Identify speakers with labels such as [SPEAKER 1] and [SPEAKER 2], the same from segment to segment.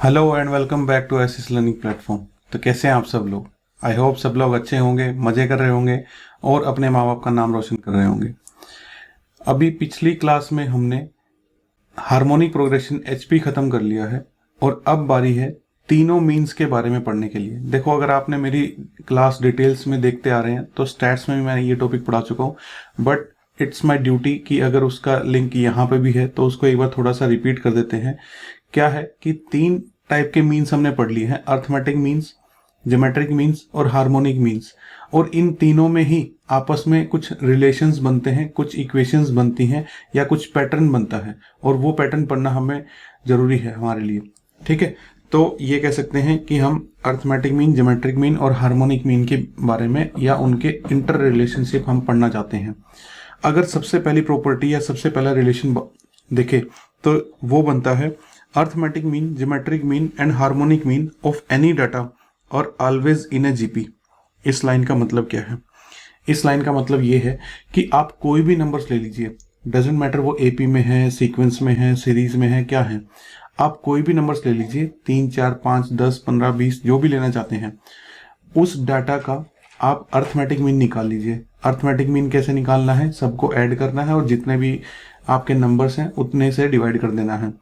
[SPEAKER 1] Hello and welcome back to एसिस learning platform. तो कैसे हैं आप सब लोग? आई होप सब लोग अच्छे होंगे, मज़े कर रहे होंगे और अपने माँ बाप का नाम रोशन कर रहे होंगे। अभी पिछली क्लास में हमने हार्मोनिक प्रोग्रेशन एचपी ख़त्म कर लिया है और अब बारी है तीनों मीन्स के बारे में पढ़ने के लिए। देखो, अगर आपने मेरी क्लास डिटेल्स में देखते आ रहे हैं तो स्टैट्स में भी मैं ये टॉपिक पढ़ा चुका हूँ, बट इट्स माई ड्यूटी कि अगर उसका लिंक यहाँ पे भी है तो उसको एक बार थोड़ा सा रिपीट कर देते हैं। क्या है कि तीन टाइप के मीन्स हमने पढ़ लिए हैं: अर्थमेटिक मीन्स, ज्योमेट्रिक मीन्स और हार्मोनिक मीन्स। और इन तीनों में ही आपस में कुछ रिलेशंस बनते हैं, कुछ इक्वेशंस बनती हैं या कुछ पैटर्न बनता है, और वो पैटर्न पढ़ना हमें जरूरी है हमारे लिए। ठीक है, तो ये कह सकते हैं कि हम अर्थमेटिक मीन, ज्योमेट्रिक मीन और हार्मोनिक मीन के बारे में या उनके इंटर रिलेशनशिप हम पढ़ना चाहते हैं। अगर सबसे पहली प्रॉपर्टी या सबसे पहला रिलेशन देखे तो वो बनता है arithmetic mean, geometric mean and harmonic mean of any data और ऑलवेज इन ए जीपी। इस लाइन का मतलब क्या है? इस लाइन का मतलब ये है कि आप कोई भी नंबर्स ले लीजिए, डजेंट मैटर वो एपी में है, सीक्वेंस में है, सीरीज में है, क्या है, आप कोई भी नंबर्स ले लीजिए, 3, 4, 5, 10, 15, 20 जो भी लेना चाहते हैं, उस डाटा का आप अर्थमेटिक मीन निकाल लीजिए। अर्थमेटिक मीन कैसे निकालना है? सबको ऐड करना है और जितने भी आपके नंबर्स हैं उतने से डिवाइड कर देना है।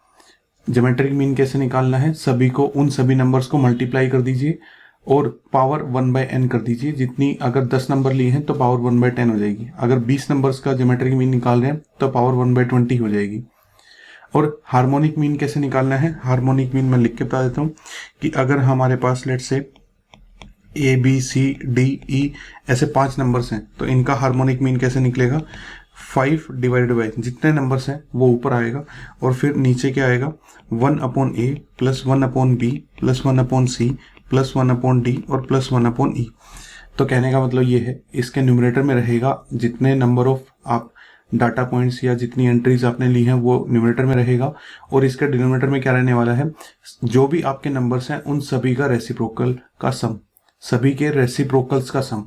[SPEAKER 1] ज्योमेट्रिक मीन कैसे निकालना है? सभी को, उन सभी नंबर्स को मल्टीप्लाई कर दीजिए और पावर 1/n कर दीजिए। जितनी, अगर 10 नंबर लिए हैं तो पावर 1/10 हो जाएगी। अगर 20 नंबर्स का ज्योमेट्रिक मीन निकाल रहे हैं तो पावर 1/20 हो जाएगी। और हार्मोनिक मीन कैसे निकालना है? हार्मोनिक मीन मैं लिख के बता देता हूँ कि अगर हमारे पास लेट से A B C D E ऐसे 5 नंबर्स हैं तो इनका हार्मोनिक मीन कैसे निकलेगा? 5 डिवाइडेड बाई जितने नंबर्स हैं वो ऊपर आएगा और फिर नीचे क्या आएगा? 1/a plus 1/b plus 1/c plus 1/d और प्लस 1/e। तो कहने का मतलब ये है, इसके न्यूमरेटर में रहेगा जितने नंबर ऑफ आप डाटा पॉइंट्स या जितनी एंट्रीज आपने ली हैं वो न्यूमरेटर में रहेगा, और इसके डिनोमिनेटर में क्या रहने वाला है? जो भी आपके नंबर्स हैं उन सभी का रेसिप्रोकल का सम, सभी के रेसिप्रोकल्स का सम।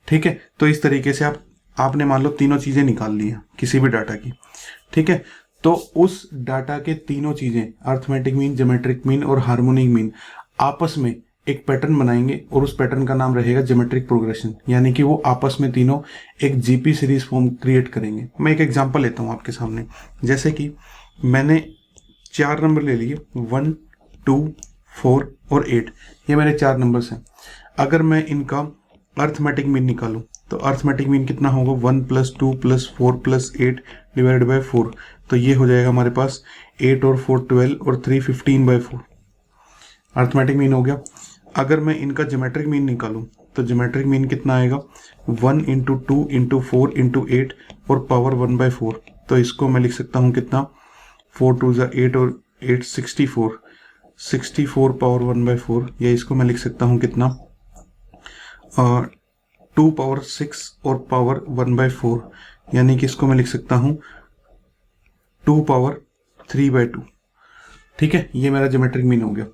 [SPEAKER 1] ठीक है, तो इस तरीके से आपने मान लो तीनों चीजें निकाल ली हैं किसी भी डाटा की। ठीक है, तो उस डाटा के तीनों चीजें, अर्थमेटिक मीन, ज्योमेट्रिक मीन और हार्मोनिक मीन, आपस में एक पैटर्न बनाएंगे और उस पैटर्न का नाम रहेगा ज्योमेट्रिक प्रोग्रेशन। यानी कि वो आपस में तीनों एक जीपी सीरीज फॉर्म क्रिएट करेंगे। मैं एक एग्जांपल लेता हूं आपके सामने। जैसे कि मैंने 4 नंबर ले लिए, 1, 2, 4 और 8। ये मेरे 4 नंबर्स हैं। अगर मैं इनका अर्थमेटिक मीन निकालूं तो अर्थमेटिक मीन कितना होगा? 1 + 2 + 4 + 8 डिवाइडेड बाई 4। तो ये हो जाएगा हमारे पास 8 और 4 12 और 3 15/4। अर्थमेटिक मीन हो गया। अगर मैं इनका ज्योमेट्रिक मीन निकालूं तो ज्योमेट्रिक मीन कितना आएगा? 1 × 2 × 4 × 8 और पावर 1/4। तो इसको मैं लिख सकता हूं कितना? 4 2 = 8 और 8 64, 64 पावर 1/4। या इसको मैं लिख सकता हूं कितना? 2 पावर 6 और पावर 1/4। यानी कि इसको मैं लिख सकता हूं 2 पावर 3/2। ठीक है, ये मेरा ज्योमेट्रिक मीन हो गया।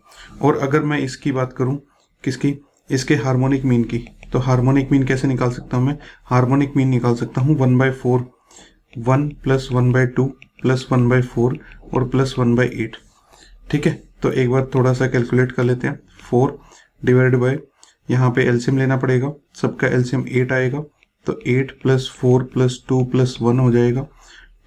[SPEAKER 1] और अगर मैं इसकी बात करूं, किसकी? इसके हार्मोनिक मीन की, तो हार्मोनिक मीन कैसे निकाल सकता हूं मैं? हार्मोनिक मीन निकाल सकता हूं 1/4, 1 + 1/2 + 1/4 और प्लस 1/8। ठीक है, तो एक बार थोड़ा सा कैलकुलेट कर लेते हैं। 4 डिवाइडेड बाय, यहाँ पे एलसीएम लेना पड़ेगा, सबका एलसीएम 8 आएगा, तो 8 + 4 + 2 + 1 हो जाएगा।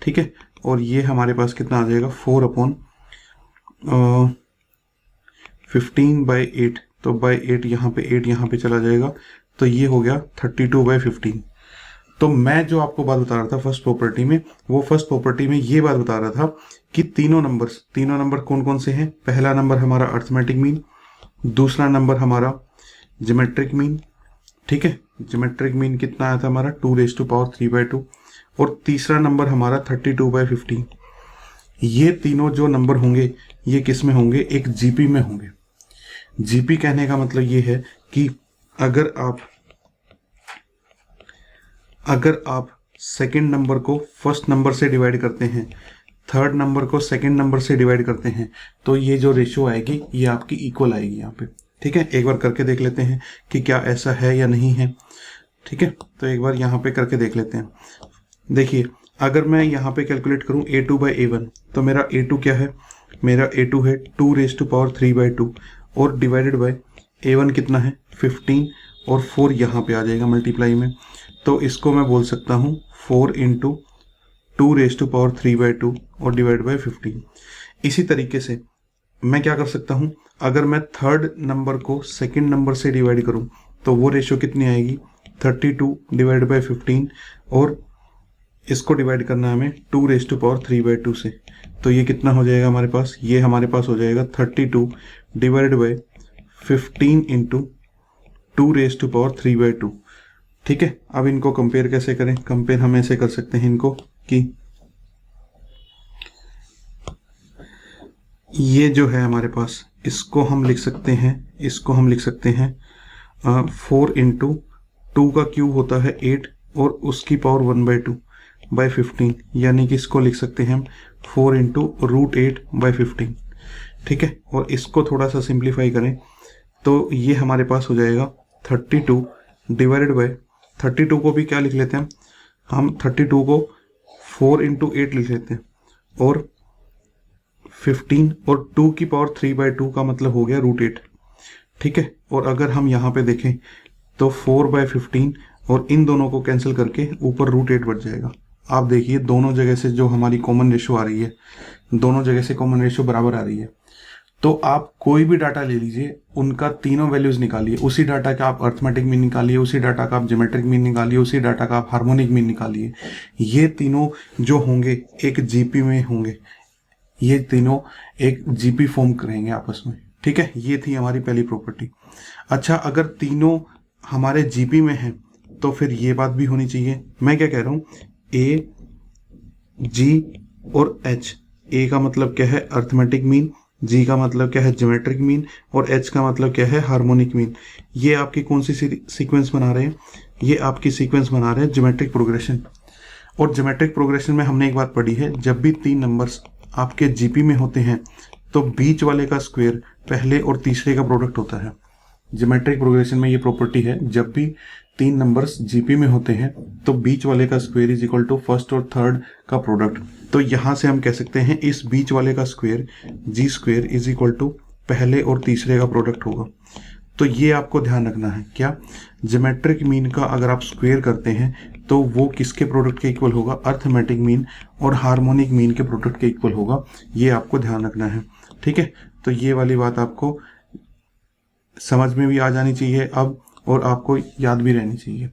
[SPEAKER 1] ठीक है, और ये हमारे पास कितना आ जाएगा? 4/15/8। तो बाई 8 यहाँ पे 8 यहाँ पे चला जाएगा, तो ये हो गया 32/15। तो मैं जो आपको बात बता रहा था फर्स्ट प्रॉपर्टी में, वो फर्स्ट प्रॉपर्टी में ये बात बता रहा था कि तीनों नंबर कौन कौन से हैं? पहला नंबर हमारा अर्थमेटिक मीन, दूसरा नंबर हमारा ज्योमेट्रिक मीन। ठीक है, ज्योमेट्रिक मीन कितना आया था हमारा? 2⁻³ और तीसरा नंबर हमारा 32/15। ये तीनों जो नंबर होंगे ये किस में होंगे? एक जीपी में होंगे। जीपी कहने का मतलब ये है कि अगर आप सेकंड नंबर को फर्स्ट नंबर से डिवाइड करते हैं, थर्ड नंबर को सेकंड नंबर से डिवाइड करते हैं, तो ये जो रेशियो आएगी ये आपकी इक्वल आएगी यहाँ पे। ठीक है, एक बार करके देख लेते हैं कि क्या ऐसा है या नहीं है। ठीक है, तो एक बार यहाँ पे करके देख लेते हैं। देखिए, अगर मैं यहाँ पे कैलकुलेट करूँ A2/A1, तो मेरा A2 क्या है? मेरा A2 है 2⁻³ और डिवाइडेड बाय A1 कितना है 15 और 4 यहाँ पे आ जाएगा मल्टीप्लाई में, तो इसको मैं बोल सकता हूँ 4 × 2⁻³ और डिवाइड बाय 15। इसी तरीके से मैं क्या कर सकता हूँ, अगर मैं थर्ड नंबर को सेकंड नंबर से डिवाइड करूँ तो वो रेशियो कितनी आएगी 32 डिवाइड बाय 15 और इसको डिवाइड करना है हमें 2⁻³ से, तो ये कितना हो जाएगा हमारे पास, ये हमारे पास हो जाएगा 32 डिवाइड बाय 15 × 2⁻³²। ठीक है, अब इनको कंपेयर कैसे करें, कंपेयर हम ऐसे कर सकते हैं इनको कि ये जो है हमारे पास, इसको हम लिख सकते हैं 4 × 2 का क्यूब होता है 8 और उसकी पावर 1/2 बाय 15, यानी कि इसको लिख सकते हैं हम 4 × √8 बाय 15। ठीक है, और इसको थोड़ा सा सिंप्लीफाई करें तो ये हमारे पास हो जाएगा 32 डिवाइडेड बाय 32 को भी क्या लिख लेते हैं हम 32 को 4 × 8 लिख लेते हैं और 15 और 2 की पावर 3/2 का मतलब हो गया √8। ठीक है, और अगर हम यहाँ पे देखें तो 4/15 और इन दोनों को कैंसिल करके ऊपर √8 बढ़ जाएगा। आप देखिए दोनों जगह से जो हमारी कॉमन रेशो आ रही है, दोनों जगह से कॉमन रेशो बराबर आ रही है। तो आप कोई भी डाटा ले लीजिए, उनका तीनों वैल्यूज निकालिए, उसी डाटा का आप अर्थमेटिक मीन निकालिए, उसी डाटा का आप ज्योमेट्रिक मीन निकालिए, उसी डाटा का आप हार्मोनिक मीन निकालिए। ये तीनों जो होंगे एक जीपी में होंगे, ये तीनों एक जीपी फॉर्म करेंगे आपस में। ठीक है, ये थी हमारी पहली प्रॉपर्टी। अच्छा, अगर तीनों हमारे जीपी में हैं तो फिर ये बात भी होनी चाहिए। मैं क्या कह रहा हूँ, ए, जी और एच। ए का मतलब क्या है अर्थमेटिक मीन, जी का मतलब क्या है ज्योमेट्रिक मीन और एच का मतलब क्या है हार्मोनिक मीन। ये आपकी कौन सी सीक्वेंस बना रहे हैं, ये आपकी सीक्वेंस बना रहे हैं ज्योमेट्रिक प्रोग्रेशन। और ज्योमेट्रिक प्रोग्रेशन में हमने एक बात पढ़ी है, जब भी 3 नंबर्स आपके जीपी में होते हैं तो बीच वाले का स्क्वायर पहले और तीसरे का प्रोडक्ट होता है। ज्योमेट्रिक प्रोग्रेशन में ये प्रॉपर्टी है, जब भी 3 नंबर्स जीपी में होते हैं तो बीच वाले का square is equal to first और थर्ड का प्रोडक्ट। तो यहाँ से हम कह सकते हैं इस बीच वाले का square G square is equal to पहले और तीसरे का प्रोडक्ट होगा। तो ये आपको ध्यान रखना है, क्या ज्योमेट्रिक मीन का अगर आप स्क्वायर करते हैं तो वो किसके प्रोडक्ट के इक्वल होगा, अर्थमेटिक मीन और हार्मोनिक मीन के प्रोडक्ट के इक्वल होगा। ये आपको ध्यान रखना है। ठीक है, तो ये वाली बात आपको समझ में भी आ जानी चाहिए अब, और आपको याद भी रहनी चाहिए।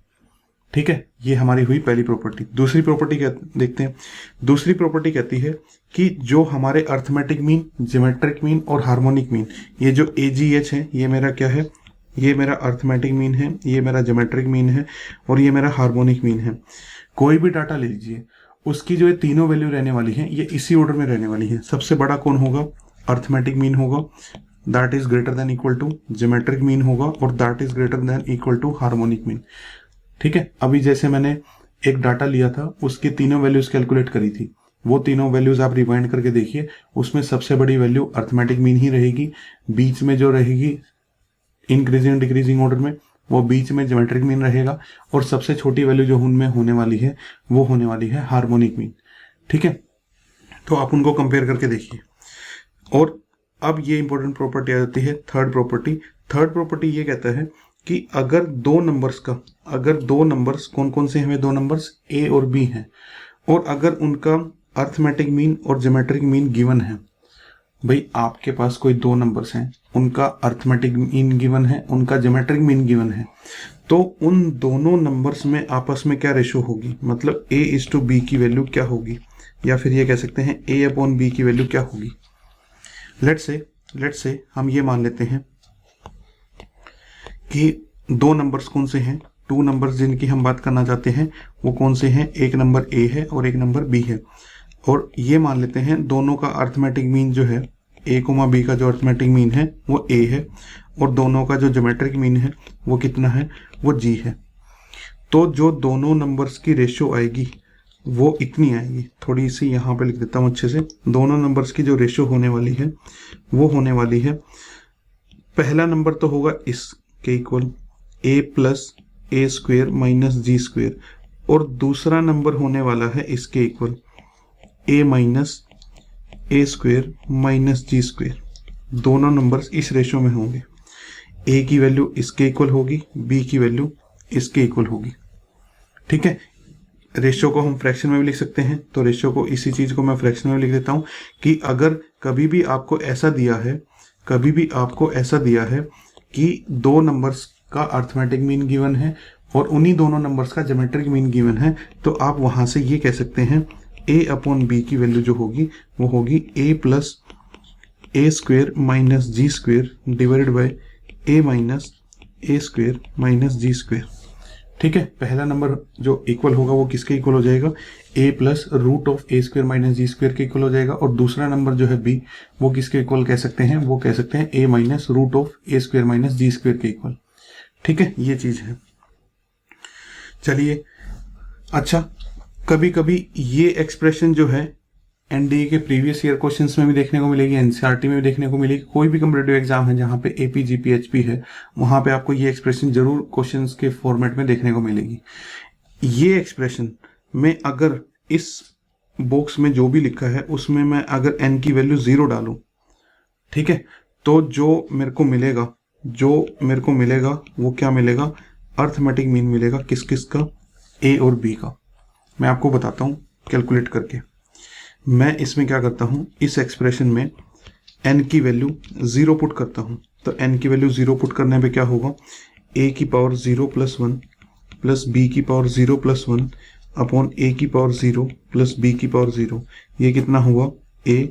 [SPEAKER 1] ठीक है, ये हमारी हुई पहली प्रॉपर्टी। दूसरी प्रॉपर्टी देखते हैं। दूसरी प्रॉपर्टी कहती है कि जो हमारे अर्थमेटिक मीन, ज्योमेट्रिक मीन और हार्मोनिक मीन, ये जो AGH है, ये मेरा क्या है, ये मेरा अर्थमेटिक मीन है, ये मेरा ज्योमेट्रिक मीन है और ये मेरा हार्मोनिक मीन है। कोई भी डाटा ले लीजिए, उसकी जो ये तीनों वैल्यू रहने वाली है ये इसी ऑर्डर में रहने वाली है। सबसे बड़ा कौन होगा, अर्थमेटिक मीन होगा, that is greater than equal to geometric mean होगा और that is greater than equal to harmonic mean. ठीक है, अभी जैसे मैंने एक डाटा लिया था, उसकी तीनों वैल्यूज कैलकुलेट करी थी, वो तीनों वैल्यूज आप रिवाइंड करके देखिए, उसमें सबसे बड़ी वैल्यू अर्थमेटिक मीन ही रहेगी, बीच में जो रहेगी इंक्रीजिंग डिक्रीजिंग ऑर्डर में वो बीच में ज्योमेट्रिक मीन रहेगा और सबसे छोटी वैल्यू जो उनमें होने वाली है वो होने वाली है हार्मोनिक मीन। ठीक है, तो आप उनको कंपेयर करके देखिए। और अब ये इंपॉर्टेंट प्रॉपर्टी आ जाती है थर्ड प्रॉपर्टी। थर्ड प्रॉपर्टी ये कहता है कि अगर दो नंबर्स कौन कौन से हमें, 2 नंबर्स ए और बी हैं, और अगर उनका अर्थमेटिक मीन और ज्योमेट्रिक मीन गिवन है, भाई आपके पास कोई 2 नंबर्स हैं, उनका अर्थमेटिक मीन गिवन है, उनका ज्योमेट्रिक मीन गिवन है, तो उन दोनों नंबर्स में आपस में क्या रेशो होगी, मतलब A/B की वैल्यू क्या होगी, या फिर ये कह सकते हैं A/B की वैल्यू क्या होगी। लेट्स से हम ये मान लेते हैं कि 2 नंबर्स कौन से हैं, 2 नंबर्स जिनकी हम बात करना चाहते हैं वो कौन से हैं, एक नंबर A है और एक नंबर B है, और ये मान लेते हैं दोनों का अर्थमेटिक मीन जो है A, B का जो अर्थमेटिक मीन है वो A है और दोनों का जो ज्योमेट्रिक मीन है वो कितना है, वो G है। तो जो दोनों नंबर्स की रेशियो आएगी वो इतनी आएगी, थोड़ी सी यहाँ पे लिख देता हूँ अच्छे से। दोनों नंबर्स की जो रेशियो होने वाली है वो होने वाली है, पहला नंबर तो होगा इसके इक्वल A + A² - G², और दूसरा नंबर होने वाला है इसके equal A - A square minus G square, दोनों नंबर्स इस रेशो में होंगे। ए की वैल्यू इसके इक्वल होगी, बी की वैल्यू इसके इक्वल होगी। ठीक है, रेशियो को हम फ्रैक्शन में भी लिख सकते हैं, तो रेशियो को, इसी चीज को मैं फ्रैक्शन में लिख देता हूं कि अगर कभी भी आपको ऐसा दिया है कि दो नंबर्स का अर्थमेटिक मीन गिवन है और उन्हीं दोनों नंबर्स का ज्योमेट्रिक मीन गिवन है, तो आप वहां से ये कह सकते हैं a अपॉन बी की वैल्यू जो होगी वो होगी a plus A square minus G square divided by a minus A square minus G square. ठीक है, पहला नंबर जो इक्वल होगा वो किसके इक्वल हो जाएगा, a plus root of A square minus G square के इक्वल हो जाएगा, और दूसरा नंबर जो है b वो किसके इक्वल कह सकते हैं, वो कह सकते हैं a minus root of A square minus G square के इक्वल। ठीक है, ये चीज है। चलिए, अच्छा, कभी कभी ये एक्सप्रेशन जो है एनडीए के प्रीवियस ईयर क्वेश्चंस में भी देखने को मिलेगी, एनसीईआरटी में भी देखने को मिलेगी। कोई भी कम्पिटिटिव एग्जाम है जहां पे एपी जीपी एचपी है, वहां पे आपको ये एक्सप्रेशन जरूर क्वेश्चंस के फॉर्मेट में देखने को मिलेगी। ये एक्सप्रेशन में अगर इस बॉक्स में जो भी लिखा है उसमें मैं अगर एन की वैल्यू 0 डालूं, ठीक है, तो जो मेरे को मिलेगा वो क्या मिलेगा, अर्थमेटिक मीन मिलेगा। किस किस का, ए और बी का। मैं आपको बताता हूं कैलकुलेट करके। मैं इसमें क्या करता हूं, इस एक्सप्रेशन में n की वैल्यू 0 पुट करता हूं। तो n की वैल्यू 0 पुट करने पे क्या होगा, a की पावर 0 प्लस 1 प्लस बी की पावर 0 प्लस 1 अपॉन a की पावर 0 प्लस b की पावर 0। ये कितना हुआ, a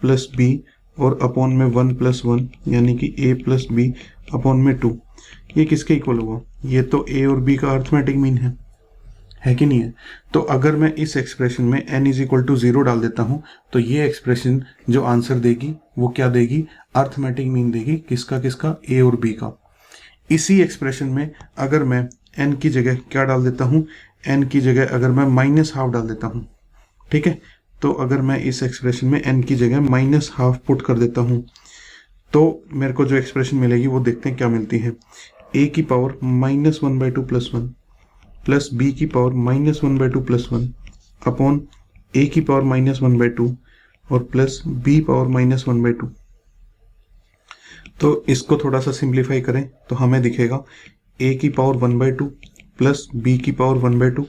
[SPEAKER 1] प्लस b और अपॉन में 1 प्लस 1 यानी कि a प्लस b अपॉन में 2। ये किसके इक्वल हुआ, ये तो a और b का अर्थमेटिक मीन है कि नहीं है। तो अगर मैं इस एक्सप्रेशन में n इज इक्वल टू 0 डाल देता हूं तो ये एक्सप्रेशन जो आंसर देगी वो क्या देगी, अर्थमेटिक मीन देगी। किसका किसका, a और b का। इसी एक्सप्रेशन में अगर मैं n की जगह क्या डाल देता हूं, n की जगह अगर मैं माइनस हाफ डाल देता हूं, ठीक है, तो अगर मैं इस एक्सप्रेशन में n की जगह माइनस हाफ पुट कर देता हूं तो मेरे को जो एक्सप्रेशन मिलेगी वो देखते हैं क्या मिलती है। a की पावर -1/2 प्लस 1 प्लस बी की पावर -1/2 प्लस 1 अपॉन ए की पावर -1/2 और प्लस बी पावर -1/2। तो इसको थोड़ा सा सिंप्लीफाई करें तो हमें दिखेगा a की पावर 1/2 प्लस बी की पावर 1/2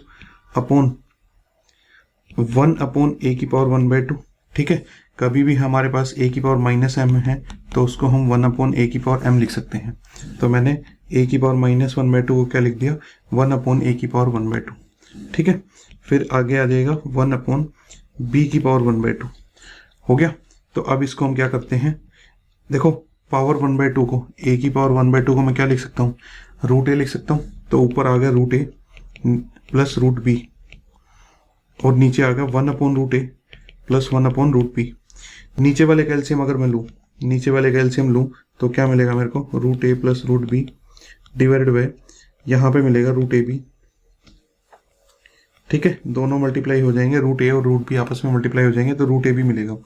[SPEAKER 1] अपॉन 1 अपॉन ए की पावर 1/2। ठीक है, कभी भी हमारे पास a की पावर -m है तो उसको हम 1 अपॉन ए की पावर m लिख सकते हैं। तो मैंने a की पावर -1/2 को क्या लिख दिया, 1 अपॉन ए की पावर 1/2। ठीक है, फिर आगे आ जाएगा 1 अपॉन बी की पावर 1/2 हो गया। तो अब इसको हम क्या करते हैं, देखो पावर 1/2 को, a की पावर 1/2 को मैं क्या लिख सकता हूँ, रूट ए लिख सकता हूँ। तो ऊपर आ गया root A plus root B और नीचे आ गया 1 upon root A plus 1 upon root B. नीचे वाले का एलसीएम अगर मैं लूँ, नीचे वाले का एलसीएम लूँ तो क्या मिलेगा मेरे को, root A plus root B divided by यहाँ पे मिलेगा रूट ए बी। ठीक है, दोनों मल्टीप्लाई हो जाएंगे, रूट ए और रूट बी आपस में मल्टीप्लाई हो जाएंगे तो रूट ए बी मिलेगा।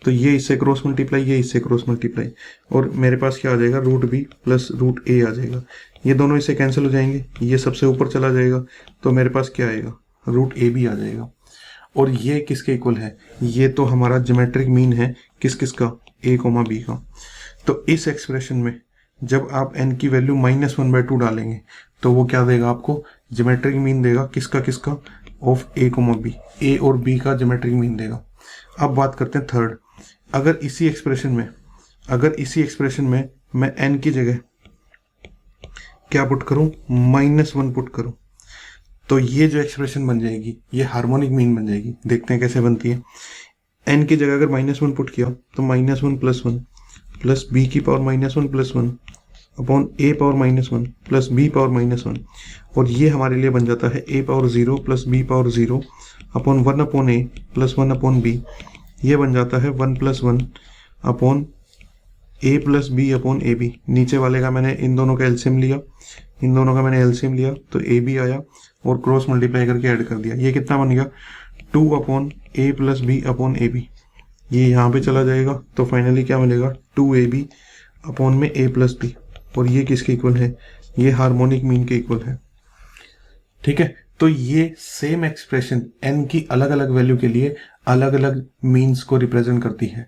[SPEAKER 1] तो ये इससे क्रॉस मल्टीप्लाई, ये इससे क्रॉस मल्टीप्लाई, और मेरे पास क्या आ जाएगा, रूट बी प्लस रूट ए आ जाएगा। ये दोनों इससे कैंसिल हो जाएंगे, ये सबसे ऊपर चला जाएगा तो मेरे पास क्या आएगा, रूट ए बी आ जाएगा। और ये किसके इक्वल है, ये तो हमारा ज्योमेट्रिक मीन है किस किस का, a, b का। तो इस एक्सप्रेशन में जब आप n की वैल्यू -1/2 डालेंगे तो वो क्या देगा आपको, ज्योमेट्रिक मीन देगा। किसका किसका, ऑफ a, b, a और b का ज्योमेट्रिक मीन देगा। अब बात करते हैं थर्ड। अगर इसी एक्सप्रेशन में मैं n की जगह क्या पुट करूं, -1 पुट करूं तो ये जो एक्सप्रेशन बन जाएगी ये हार्मोनिक मीन बन जाएगी। देखते हैं कैसे बनती है। n की जगह अगर -1 पुट किया तो -1 प्लस 1 प्लस बी की power -1 plus 1 upon A power -1 plus B power -1, और ये हमारे लिए बन जाता है a power 0 plus b power 0 upon 1 upon A plus 1 upon B. ये बन जाता है 1 plus 1 upon a plus B upon A B. नीचे वाले का मैंने इन दोनों का एलसीएम लिया, तो ए बी आया और क्रॉस मल्टीप्लाई करके ऐड कर दिया। ये कितना बन गया, 2 upon A plus B upon A B. ये यहाँ पे चला जाएगा तो फाइनली क्या मिलेगा, 2ab अपॉन में a प्लस बी। और ये किसके इक्वल है, ये हार्मोनिक मीन के इक्वल है। ठीक है, तो ये सेम एक्सप्रेशन n की अलग अलग वैल्यू के लिए अलग अलग मीन्स को रिप्रेजेंट करती है।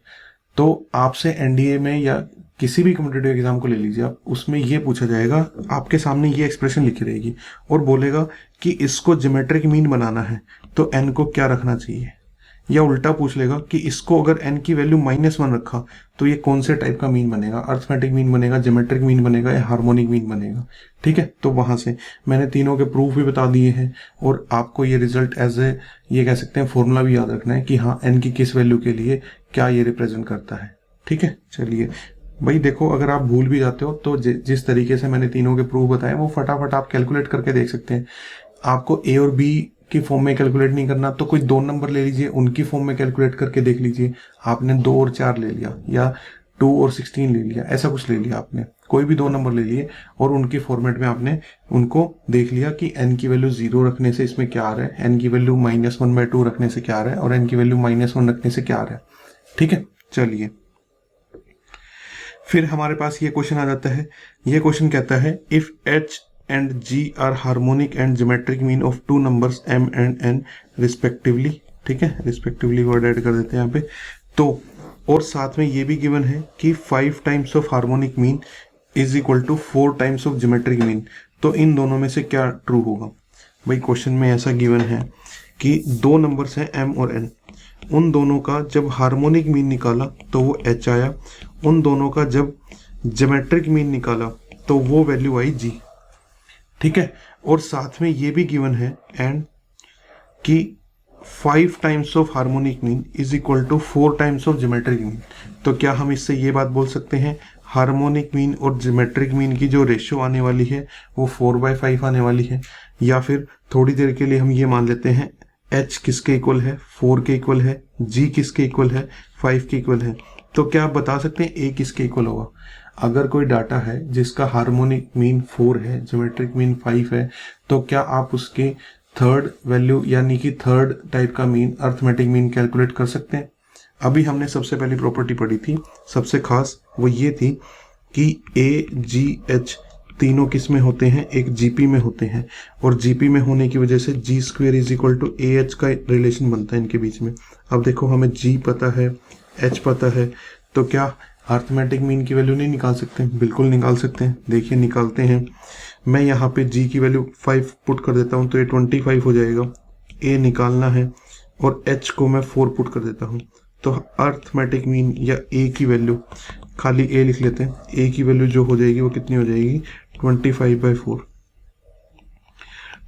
[SPEAKER 1] तो आपसे एनडीए में या किसी भी कॉम्पिटेटिव एग्जाम को ले लीजिए आप, उसमें ये पूछा जाएगा, आपके सामने ये एक्सप्रेशन लिखी रहेगी और बोलेगा कि इसको ज्योमेट्रिक मीन बनाना है तो n को क्या रखना चाहिए, या उल्टा पूछ लेगा कि इसको अगर n की वैल्यू -1 रखा तो ये कौन से टाइप का मीन बनेगा, अर्थमेटिक मीन बनेगा, ज्योमेट्रिक मीन बनेगा या हार्मोनिक मीन बनेगा। ठीक है, तो वहां से मैंने तीनों के प्रूफ भी बता दिए हैं और आपको ये रिजल्ट एज ए ये कह सकते हैं फॉर्मूला भी याद रखना है कि हाँ n की किस वैल्यू के लिए क्या ये रिप्रेजेंट करता है। ठीक है, चलिए भाई देखो, अगर आप भूल भी जाते हो तो जिस तरीके से मैंने तीनों के प्रूफ बताए वो फटाफट आप कैलकुलेट करके देख सकते हैं। आपको ए और बी की फॉर्म में कैलकुलेट नहीं करना तो कोई 2 नंबर ले लीजिए, उनकी फॉर्म में कैलकुलेट करके देख लीजिए। आपने 2 और 4 ले लिया या 2 और 16 ले लिया, ऐसा कुछ ले लिया, आपने कोई भी 2 नंबर ले लिए और उनकी फॉर्मेट में आपने उनको देख लिया कि n की वैल्यू 0 रखने से इसमें क्या आ रहा है, n की वैल्यू -1/2 रखने से क्या आ रहा है और n की वैल्यू -1 रखने से क्या आ रहा है। ठीक है, चलिए फिर हमारे पास ये क्वेश्चन आ जाता है। ये क्वेश्चन कहता है if h and g are harmonic and geometric mean of two numbers m and n respectively। ठीक है, रिस्पेक्टिवली वर्ड ऐड कर देते हैं यहाँ पे। तो और साथ में ये भी गिवन है कि 5 times of harmonic mean is equal to 4 times of geometric mean. तो इन दोनों में से क्या ट्रू होगा? भाई क्वेश्चन में ऐसा गिवन है कि 2 नंबर्स हैं m और n, उन दोनों का जब हार्मोनिक मीन निकाला तो वो h आया, उन दोनों का जब ज्योमेट्रिक मीन निकाला तो वो वैल्यू आई g। ठीक है, और साथ में ये भी गिवन है एंड कि 5 times of harmonic mean is equal to 4 times of geometric mean. तो क्या हम इससे ये बात बोल सकते हैं हार्मोनिक मीन और ज्योमेट्रिक मीन की जो रेशियो आने वाली है वो 4/5 आने वाली है, या फिर थोड़ी देर के लिए हम ये मान लेते हैं h किसके इक्वल है, 4 के इक्वल है, g किसके इक्वल है, 5 के इक्वल है। तो क्या आप बता सकते हैं a किसके इक्वल होगा? अगर कोई डाटा है जिसका हार्मोनिक मीन 4 है, ज्योमेट्रिक मीन 5 है, तो क्या आप उसके थर्ड वैल्यू यानी कि थर्ड टाइप का मीन, अर्थमेटिक मीन कैलकुलेट कर सकते हैं? अभी हमने सबसे पहली प्रॉपर्टी पढ़ी थी, सबसे खास वो ये थी कि a g h तीनों किस में होते हैं, एक जीपी में होते हैं, और जीपी में होने की वजह से G square is equal to A H का रिलेशन बनता है इनके बीच में। अब देखो हमें जी पता है, एच पता है, तो क्या अर्थमेटिक मीन की वैल्यू नहीं निकाल सकते? बिल्कुल निकाल सकते हैं। देखिए निकालते हैं, मैं यहाँ पे g की वैल्यू 5 पुट कर देता हूँ तो ये 25 हो जाएगा। a निकालना है और h को मैं 4 पुट कर देता हूँ, तो अर्थमेटिक मीन या a की वैल्यू, खाली a लिख लेते हैं, a की वैल्यू जो हो जाएगी वो कितनी हो जाएगी 25/4।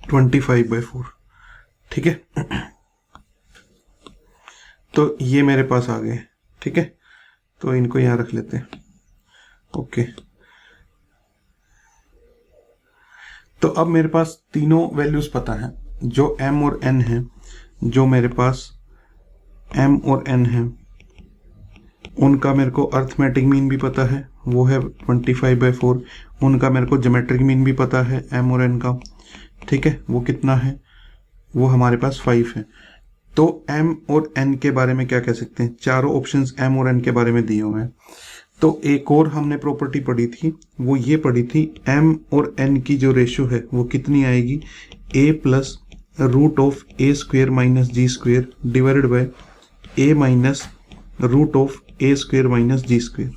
[SPEAKER 1] 25/4। ठीक है, तो ये मेरे पास आ गए। ठीक है, तो इनको यहाँ रख लेते हैं। ओके, तो अब मेरे पास तीनों वैल्यूज पता है, जो m और n है, जो मेरे पास m और n है उनका मेरे को अर्थमेटिक मीन भी पता है, वो है 25/4। उनका मेरे को ज्योमेट्रिक मीन भी पता है m और n का। ठीक है, वो कितना है, वो हमारे पास 5 है। तो m और n के बारे में क्या कह सकते हैं? चारों ऑप्शंस m और n के बारे में दिए हुए हैं। तो एक और हमने प्रॉपर्टी पढ़ी थी, वो ये पढ़ी थी m और n की जो रेशियो है वो कितनी आएगी, a plus root of a square minus G square divided by a minus root of a square minus G square.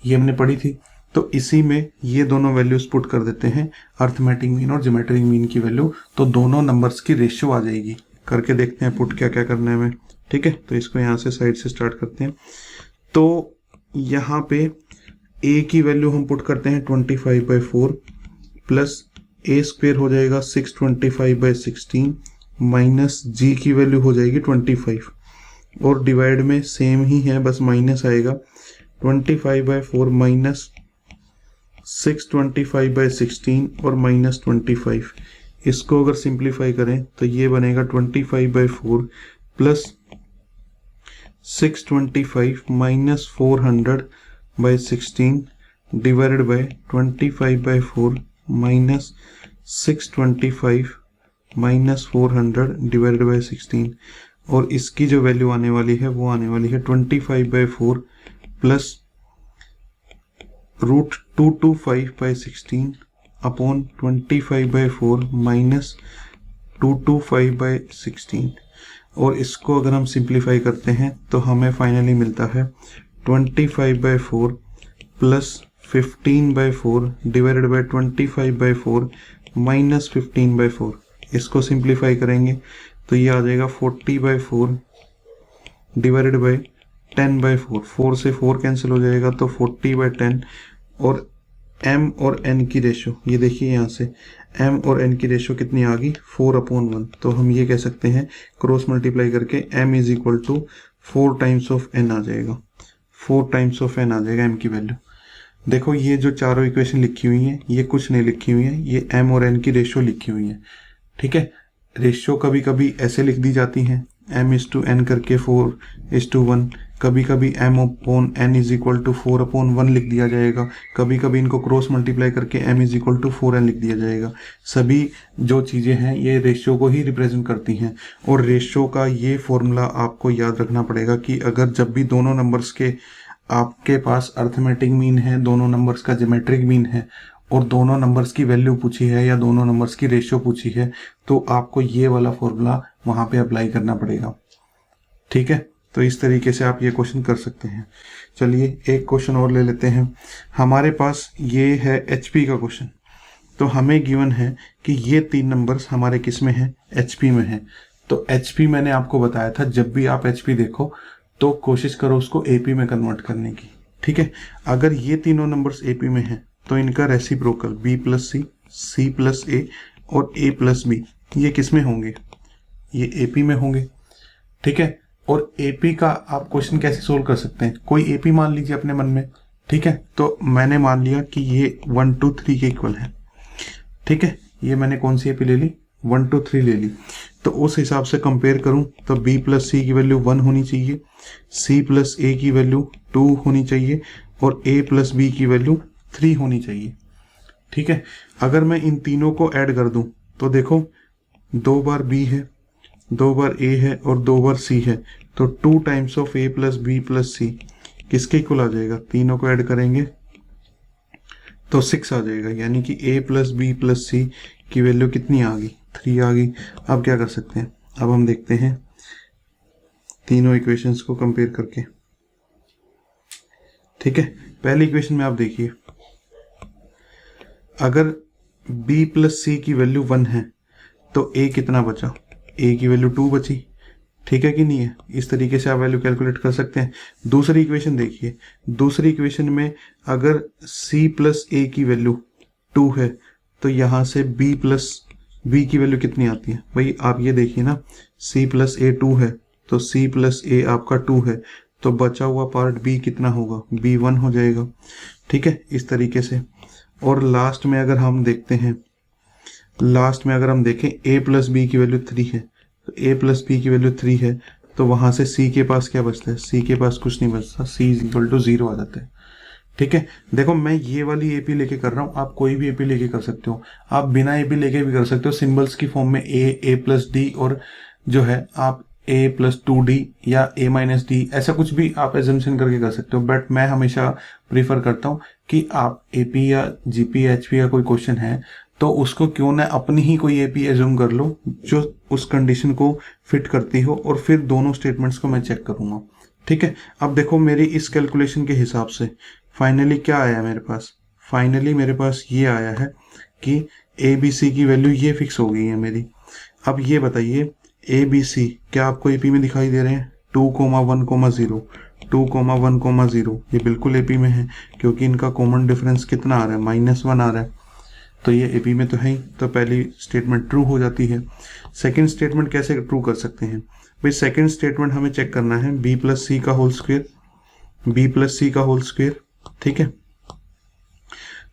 [SPEAKER 1] ये हमने पढ़ी थी। तो इसी में ये दोनों वैल्यूज पुट कर देते हैं, अर्थमेटिक मीन और ज्योमेट्रिक मीन की वैल्यू, तो दोनों नंबर्स की रेशियो आ जाएगी। करके देखते हैं पुट क्या क्या करना है हमें। ठीक है, तो इसको यहाँ से साइड से स्टार्ट करते हैं। तो यहाँ पे a की वैल्यू हम पुट करते हैं 25/4 प्लस a स्क्वेयर हो जाएगा 625/16 माइनस g की वैल्यू हो जाएगी 25, और डिवाइड में सेम ही है, बस माइनस आएगा। 25/4 माइनस 625/16 और माइनस 25, इसको अगर सिंप्लीफाई करें तो ये बनेगा 25/4 plus 625 minus 400/16 divided by 25/4 minus 625 minus 400 divided by 16, और इसकी जो वैल्यू आने वाली है वो आने वाली है 25/4 प्लस रूट 225/16 अपॉन 25/4 माइनस 2/5/16 और इसको अगर हम सिंप्लीफाई करते हैं तो हमें फाइनली मिलता है 25/4 प्लस 15/4 डिवाइडेड बाई 25/4 माइनस 15/4। इसको सिंप्लीफाई करेंगे तो ये आ जाएगा 40/4 डिवाइडेड बाई 10/4। 4 से 4 कैंसिल हो जाएगा तो 40/10 और m और n की रेशो, ये देखिए यहाँ से m और n की रेशो कितनी आ गई 4/1। तो हम ये कह सकते हैं क्रॉस मल्टीप्लाई करके m is equal to 4 times of n आ जाएगा, 4 टाइम्स ऑफ n आ जाएगा m की वैल्यू। देखो ये जो चारों इक्वेशन लिखी हुई हैं ये कुछ नहीं लिखी हुई है, ये m और n की रेशो लिखी हुई है। ठीक है, रेशो कभी कभी ऐसे लिख दी जाती हैं m/n करके 4/1, कभी कभी m/n इज इक्वल टू 4/1 लिख दिया जाएगा, कभी कभी इनको क्रॉस मल्टीप्लाई करके m is equal to 4n लिख दिया जाएगा। सभी जो चीज़ें हैं ये रेशियो को ही रिप्रेजेंट करती हैं और रेशियो का ये फॉर्मूला आपको याद रखना पड़ेगा कि अगर जब भी दोनों नंबर्स के आपके पास अर्थमेटिक मीन है, दोनों नंबर्स का ज्योमेट्रिक मीन है और दोनों नंबर्स की वैल्यू पूछी है या दोनों नंबर्स की रेशियो पूछी है तो आपको ये वाला फॉर्मूला वहाँ पे अप्लाई करना पड़ेगा। ठीक है, तो इस तरीके से आप ये क्वेश्चन कर सकते हैं। चलिए एक क्वेश्चन और ले लेते हैं। हमारे पास ये है HP का क्वेश्चन, तो हमें गिवन है कि ये 3 नंबर्स हमारे किस में है, HP में है। तो HP मैंने आपको बताया था जब भी आप HP देखो तो कोशिश करो उसको AP में कन्वर्ट करने की। ठीक है, अगर ये तीनों नंबर्स AP में हैं तो इनका रेसिप्रोकल B+C, C+A और A+B ये किस में होंगे, ये AP में होंगे। ठीक है, और AP का आप क्वेश्चन कैसे सोल्व कर सकते हैं, कोई AP मान लीजिए अपने मन में। ठीक है, तो मैंने मान लिया कि ये 1 2 3 के इक्वल है। ठीक है, ये मैंने कौन सी AP ले ली, 1 2 3 ले ली। तो उस हिसाब से कंपेयर करूं तो B+C की वैल्यू 1 होनी चाहिए, C+A की वैल्यू 2 होनी चाहिए और A+B की वैल्यू 3 होनी चाहिए। ठीक है, अगर मैं इन तीनों को ऐड कर दूं तो देखो 2 बार B है, 2 बार A है और 2 बार C है, तो 2 times of A plus B plus C किसके इक्वल आ जाएगा, तीनों को ऐड करेंगे तो 6 आ जाएगा, यानी कि A plus B plus C की वैल्यू कितनी आ गई, 3 आ गई। अब क्या कर सकते हैं, अब हम देखते हैं तीनों इक्वेशंस को कंपेयर करके। ठीक है, पहली इक्वेशन में आप देखिए अगर B प्लस C की वैल्यू 1 है तो A कितना बचा, A की वैल्यू 2 बची। ठीक है कि नहीं है, इस तरीके से आप वैल्यू कैलकुलेट कर सकते हैं। दूसरी इक्वेशन देखिए, दूसरी इक्वेशन में अगर C प्लस A की वैल्यू 2 है तो यहाँ से B प्लस B की वैल्यू कितनी आती है, भाई आप ये देखिए ना, C प्लस A 2 है तो C प्लस A आपका 2 है, तो बचा हुआ पार्ट B कितना होगा, B 1 हो जाएगा। ठीक है, इस तरीके से। और लास्ट में अगर हम देखते हैं, लास्ट में अगर हम देखें A प्लस B की वैल्यू 3 है, तो A प्लस B की वैल्यू 3 है, तो वहाँ से C के पास क्या बचता है, C के पास कुछ नहीं बचता, C इज इक्वल टू 0 आ जाता है। ठीक है, देखो मैं ये वाली AP लेके कर रहा हूँ, आप कोई भी AP लेके कर सकते हो, आप बिना AP लेके भी कर सकते हो, सिंबल्स की फॉर्म में A प्लस D और जो है आप A प्लस 2D या A माइनस D ऐसा कुछ भी आप एजम्पशन करके कर सकते हो। बट मैं हमेशा प्रीफर करता हूँ कि आप AP या GP HP का कोई क्वेश्चन है तो उसको क्यों ना अपनी ही कोई AP एज्यूम कर लो जो उस कंडीशन को फिट करती हो, और फिर दोनों स्टेटमेंट्स को मैं चेक करूंगा। ठीक है, अब देखो मेरी इस कैलकुलेशन के हिसाब से फाइनली क्या आया मेरे पास, फाइनली मेरे पास ये आया है कि ABC की वैल्यू ये फिक्स हो गई है मेरी। अब ये बताइए ABC क्या आपको AP में दिखाई दे रहे हैं, 2,1,0, 2,1,0 ये बिल्कुल AP में है क्योंकि इनका कॉमन डिफरेंस कितना आ रहा है, -1 आ रहा है, तो ये AP में तो है ही, तो पहली स्टेटमेंट ट्रू हो जाती है। सेकंड स्टेटमेंट कैसे ट्रू कर सकते हैं भाई, सेकंड स्टेटमेंट हमें चेक करना है B प्लस C का whole square, B plus C का होल स्क्वायर। ठीक है,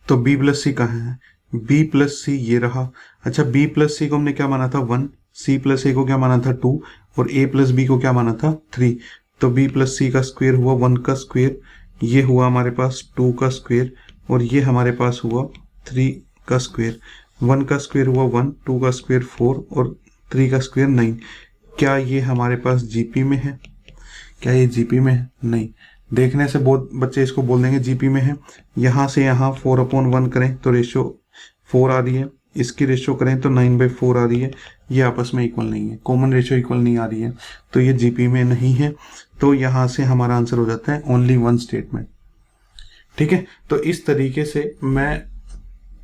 [SPEAKER 1] तो B प्लस C कहाँ है, B प्लस C ये रहा। अच्छा, B प्लस C को हमने क्या माना था 1, C प्लस A को क्या माना था 2 और A प्लस B को क्या माना था 3, तो B प्लस C का स्क्वायर हुआ 1 का स्क्वायर, ये हुआ हमारे पास 2 का स्क्वायर और ये हमारे पास हुआ 3 का स्क्वायर। 1 का स्क्वायर हुआ 1, 2 का स्क्वायर 4 और 3 का स्क्वायर 9। क्या ये हमारे पास GP में है, क्या ये GP में है, नहीं। देखने से बहुत बच्चे इसको बोल देंगे GP में है, यहाँ से यहाँ 4/1 करें तो रेशियो 4 आ रही है, इसकी रेशियो करें तो 9/4 आ रही है, ये आपस में इक्वल नहीं है, कॉमन रेशियो इक्वल नहीं आ रही है, तो ये जीपी में नहीं है। तो यहाँ से हमारा आंसर हो जाता है ओनली वन स्टेटमेंट। ठीक है, तो इस तरीके से मैं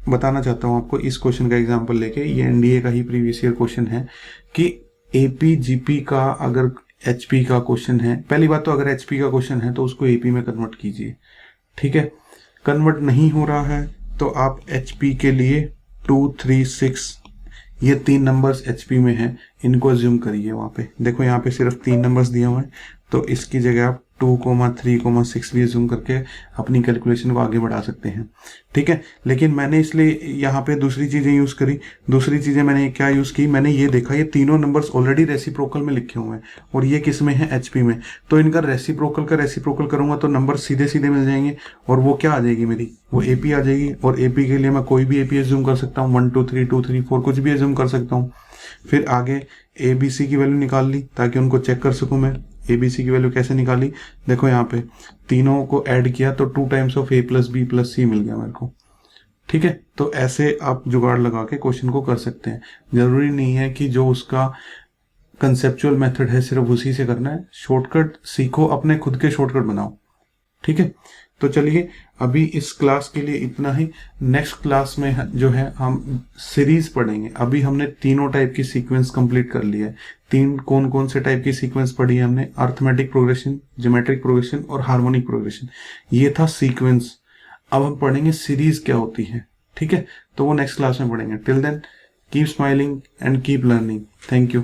[SPEAKER 1] बताना चाहता हूँ आपको इस क्वेश्चन का एग्जांपल लेके। ये एनडीए का ही प्रीवियस ईयर क्वेश्चन है कि एपी जीपी का अगर एचपी का क्वेश्चन है, पहली बात तो अगर एचपी का क्वेश्चन है तो उसको एपी में कन्वर्ट कीजिए। ठीक है, कन्वर्ट नहीं हो रहा है तो आप एचपी के लिए 2 3 6 ये 3 नंबर्स एचपी में हैं, इनको अज्यूम करिए। वहाँ पे देखो, यहाँ पे सिर्फ 3 नंबर्स दिए हुए हैं, तो इसकी जगह आप 2,3,6 भी अज्यूम करके अपनी कैलकुलेशन को आगे बढ़ा सकते हैं। ठीक है, लेकिन मैंने इसलिए यहाँ पे दूसरी चीज़ें यूज़ करी। दूसरी चीज़ें मैंने क्या यूज़ की, मैंने ये देखा ये तीनों नंबर्स ऑलरेडी रेसिप्रोकल में लिखे हुए हैं और ये किस में है, एचपी में। तो इनका रेसिप्रोकल का रेसिप्रोकल करूँगा तो नंबर सीधे सीधे मिल जाएंगे और वो क्या आ जाएगी मेरी, वो एपी आ जाएगी। और एपी के लिए मैं कोई भी एपी अज्यूम कर सकता हूँ, 1 2 3 2 3 4 कुछ भी अज्यूम कर सकता हूँ। फिर आगे ए बी सी की वैल्यू निकाल ली ताकि उनको चेक कर सकूं मैं। ए बी सी की वैल्यू कैसे निकाली, देखो यहाँ पे तीनों को ऐड किया तो 2 times of A plus B plus C मिल गया मेरे को। ठीक है, तो ऐसे आप जुगाड़ लगा के क्वेश्चन को कर सकते हैं। जरूरी नहीं है कि जो उसका कंसेप्चुअल मेथड है सिर्फ उसी से करना है, शॉर्टकट सीखो, अपने खुद के शॉर्टकट बनाओ। ठीक है, तो चलिए अभी इस क्लास के लिए इतना ही। नेक्स्ट क्लास में जो है हम सीरीज पढ़ेंगे। अभी हमने तीनों टाइप की सीक्वेंस कंप्लीट कर ली है। कौन कौन से टाइप की सीक्वेंस पढ़ी है हमने, अर्थमेटिक प्रोग्रेशन, ज्योमेट्रिक प्रोग्रेशन और हार्मोनिक प्रोग्रेशन। ये था सीक्वेंस। अब हम पढ़ेंगे सीरीज क्या होती है। ठीक है, तो वो नेक्स्ट क्लास में पढ़ेंगे। Till then keep smiling and keep learning. Thank you.